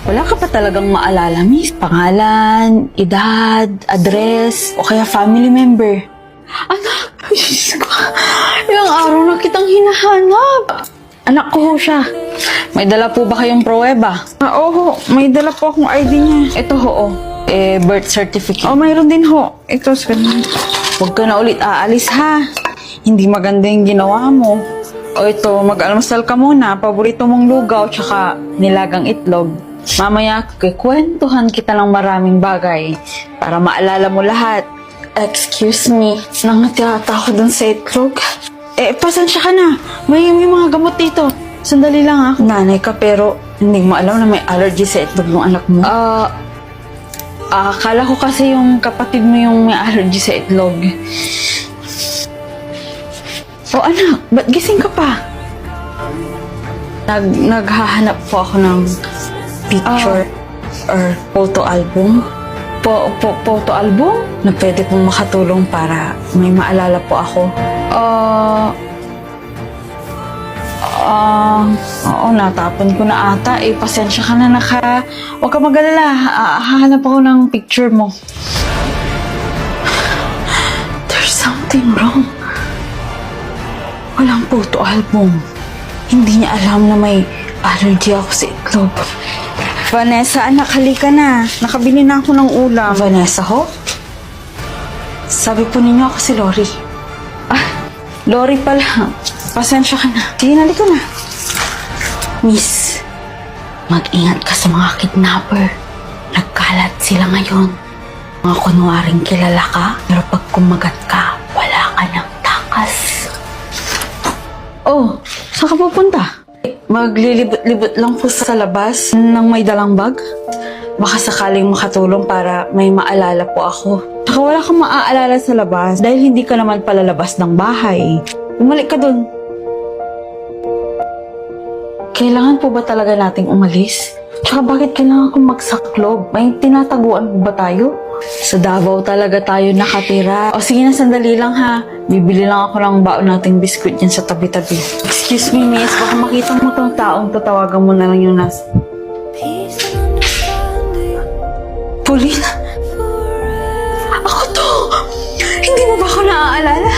Wala ka pa talagang maalala, miss? Pangalan, edad, address, o kaya family member? Anak, Diyos ko, ilang araw na kitang hinahanap. Anak ko ho siya. May dala po ba kayong pruweba? Oo, may dala po akong ID niya. Ito ho, birth certificate. Mayroon din ho. Ito, huwag ka na ulit aalis ha. Hindi maganda yung ginawa mo. O ito, mag-almusal ka muna. Paborito mong lugaw, tsaka nilagang itlog. Mamaya, kikwentuhan kita ng maraming bagay para maalala mo lahat. Excuse me, nangati ata ako dun sa itlog. Pasensya ka na. May mga gamot dito. Sandali lang ha. Nanay ka pero hindi mo alam na may allergy sa itlog ng anak mo. Akala ko kasi yung kapatid mo yung may allergy sa itlog. Anak, ba't gising ka pa? Naghahanap po ako ng picture or photo album. Photo album? Na pwede pong makatulong para may maalala po ako. Oo, natapon ko na ata. Pasensya ka na Huwag ka mag-alala. Hahanap ako ng picture mo. There's something wrong. Walang photo album. Hindi niya alam na may allergy ako sa itlog. Vanessa, anak, halika na. Nakabili na ako ng ulam. Vanessa, ho? Sabi po ninyo ako si Lori. Lori pala. Pasensya ka na. Sige, halika na. Miss, mag-ingat ka sa mga kidnapper. Nagkalat sila ngayon. Mga kunwaring kilala ka, pero pag kumagat ka, wala ka ng takas. Saan ka pupunta? Maglilibot-libot lang po sa labas ng may dalang bag. Baka sakaling makatulong para may maalala po ako. Saka wala kang maaalala sa labas dahil hindi ka naman palalabas ng bahay. Umalik ka dun. Kailangan po ba talaga nating umalis? Tsaka bakit kailangan kong magsaklob? May tinataguan po ba tayo? Sa Davao talaga tayo nakatira. Sige na, sandali lang ha. Bibili lang ako ng baon nating biskuit dyan sa tabi-tabi. Excuse me, miss. Baka makita mo tong taong tatawagan mo na lang yung Pauline? Ako to! Hindi mo ba ako naaalala?